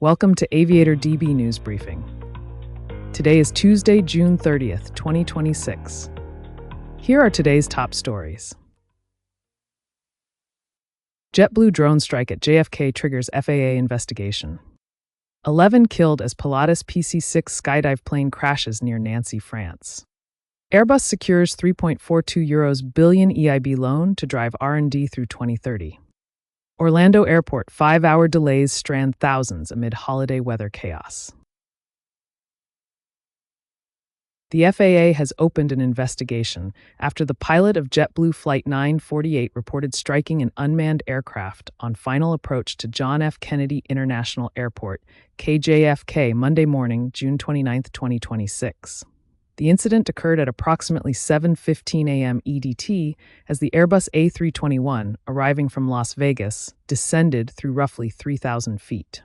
Welcome to AviatorDB News Briefing. Today is Tuesday, June 30th, 2026. Here are today's top stories. JetBlue drone strike at JFK triggers FAA investigation. 11 killed as Pilatus PC-6 Skydive plane crashes near Nancy, France. Airbus secures €3.42 billion EIB loan to drive R&D through 2030. Orlando Airport 5-hour delays strand thousands amid holiday weather chaos. The FAA has opened an investigation after the pilot of JetBlue Flight 948 reported striking an unmanned aircraft on final approach to John F. Kennedy International Airport, JFK, Monday morning, June 29, 2026. The incident occurred at approximately 7:15 a.m. EDT as the Airbus A321, arriving from Las Vegas, descended through roughly 3,000 feet.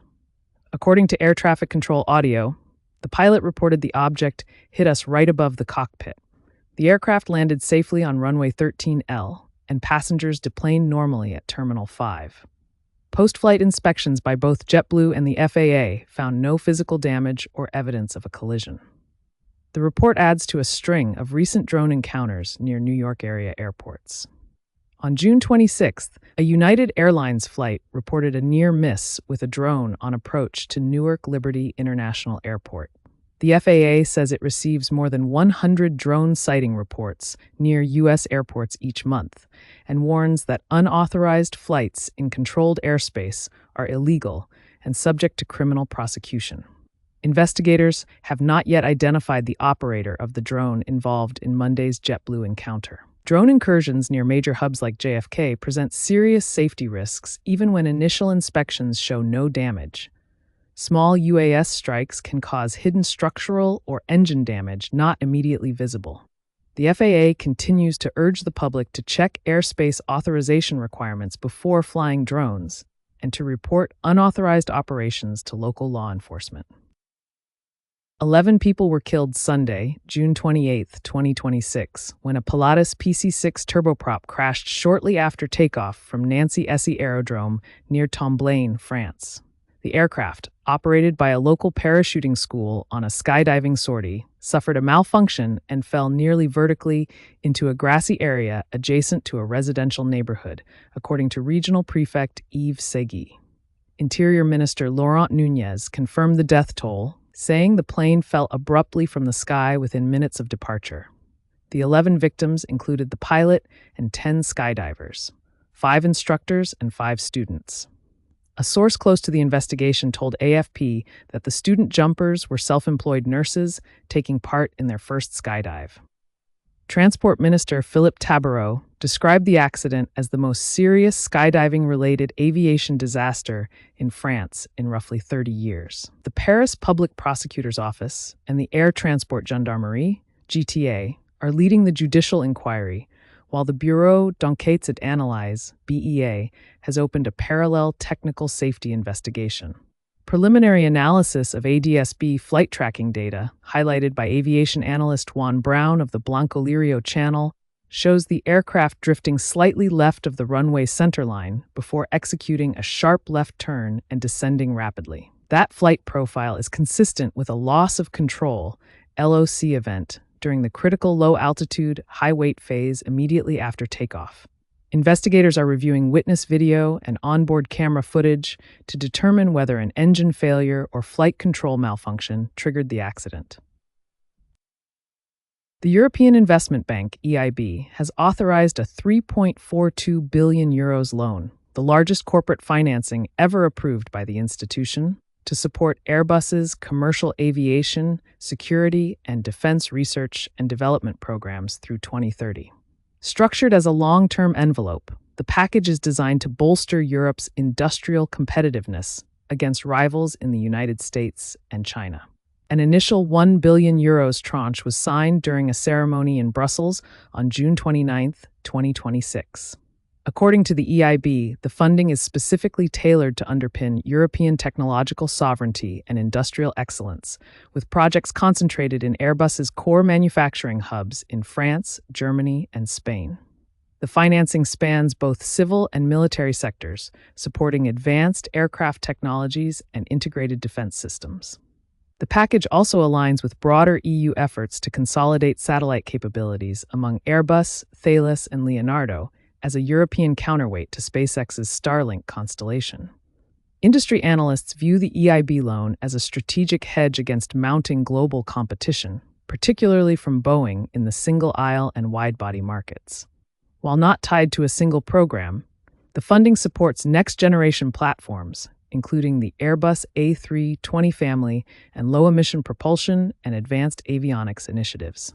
According to air traffic control audio, the pilot reported the object hit us right above the cockpit. The aircraft landed safely on runway 13L, and passengers deplaned normally at Terminal 5. Post-flight inspections by both JetBlue and the FAA found no physical damage or evidence of a collision. The report adds to a string of recent drone encounters near New York area airports. On June 26th, a United Airlines flight reported a near miss with a drone on approach to Newark Liberty International Airport. The FAA says it receives more than 100 drone sighting reports near U.S. airports each month and warns that unauthorized flights in controlled airspace are illegal and subject to criminal prosecution. Investigators have not yet identified the operator of the drone involved in Monday's JetBlue encounter. Drone incursions near major hubs like JFK present serious safety risks even when initial inspections show no damage. Small UAS strikes can cause hidden structural or engine damage not immediately visible. The FAA continues to urge the public to check airspace authorization requirements before flying drones and to report unauthorized operations to local law enforcement. 11 people were killed Sunday, June 28, 2026, when a Pilatus PC-6 turboprop crashed shortly after takeoff from Nancy Aerodrome near Tomblain, France. The aircraft, operated by a local parachuting school on a skydiving sortie, suffered a malfunction and fell nearly vertically into a grassy area adjacent to a residential neighborhood, according to Regional Prefect Yves Segui. Interior Minister Laurent Nunez confirmed the death toll, saying the plane fell abruptly from the sky within minutes of departure. The 11 victims included the pilot and 10 skydivers, 5 instructors and 5 students. A source close to the investigation told AFP that the student jumpers were self-employed nurses taking part in their first skydive. Transport Minister Philippe Tabarot described the accident as the most serious skydiving-related aviation disaster in France in roughly 30 years. The Paris Public Prosecutor's Office and the Air Transport Gendarmerie, GTA, are leading the judicial inquiry, while the Bureau d'Enquêtes et Analyses, BEA, has opened a parallel technical safety investigation. Preliminary analysis of NTSB flight tracking data, highlighted by aviation analyst Juan Brown of the Blanco Lirio channel, shows the aircraft drifting slightly left of the runway centerline before executing a sharp left turn and descending rapidly. That flight profile is consistent with a loss of control (LOC) event during the critical low-altitude, high-weight phase immediately after takeoff. Investigators are reviewing witness video and onboard camera footage to determine whether an engine failure or flight control malfunction triggered the accident. The European Investment Bank, EIB, has authorized a €3.42 billion loan, the largest corporate financing ever approved by the institution, to support Airbus's commercial aviation, security, and defense research and development programs through 2030. Structured as a long-term envelope, the package is designed to bolster Europe's industrial competitiveness against rivals in the United States and China. An initial €1 billion tranche was signed during a ceremony in Brussels on June 29, 2026. According to the EIB, the funding is specifically tailored to underpin European technological sovereignty and industrial excellence, with projects concentrated in Airbus's core manufacturing hubs in France, Germany, and Spain. The financing spans both civil and military sectors, supporting advanced aircraft technologies and integrated defense systems. The package also aligns with broader EU efforts to consolidate satellite capabilities among Airbus, Thales, and Leonardo as a European counterweight to SpaceX's Starlink constellation. Industry analysts view the EIB loan as a strategic hedge against mounting global competition, particularly from Boeing in the single-aisle and wide-body markets. While not tied to a single program, the funding supports next-generation platforms, including the Airbus A320 family and low-emission propulsion and advanced avionics initiatives.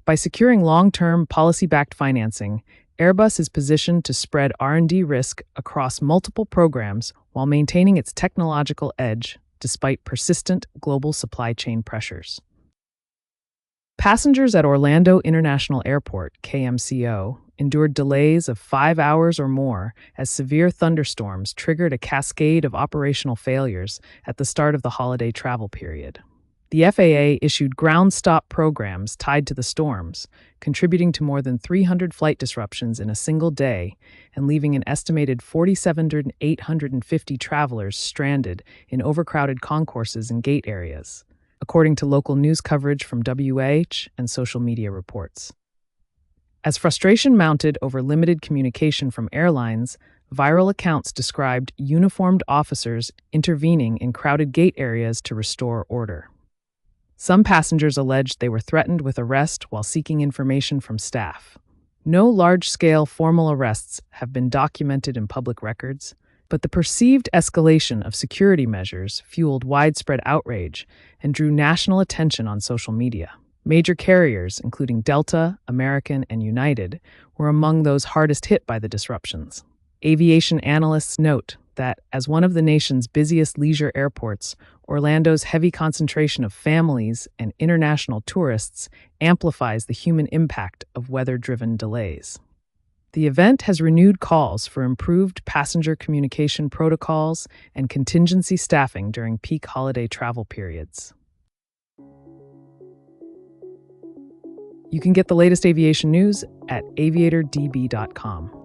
By securing long-term, policy-backed financing, Airbus is positioned to spread R&D risk across multiple programs while maintaining its technological edge despite persistent global supply chain pressures. Passengers at Orlando International Airport, KMCO, endured delays of 5 hours or more as severe thunderstorms triggered a cascade of operational failures at the start of the holiday travel period. The FAA issued ground stop programs tied to the storms, contributing to more than 300 flight disruptions in a single day and leaving an estimated 4,850 travelers stranded in overcrowded concourses and gate areas, according to local news coverage from WH and social media reports. As frustration mounted over limited communication from airlines, viral accounts described uniformed officers intervening in crowded gate areas to restore order. Some passengers alleged they were threatened with arrest while seeking information from staff. No large-scale formal arrests have been documented in public records, but the perceived escalation of security measures fueled widespread outrage and drew national attention on social media. Major carriers, including Delta, American, and United, were among those hardest hit by the disruptions. Aviation analysts note that, as one of the nation's busiest leisure airports, Orlando's heavy concentration of families and international tourists amplifies the human impact of weather-driven delays. The event has renewed calls for improved passenger communication protocols and contingency staffing during peak holiday travel periods. You can get the latest aviation news at aviatordb.com.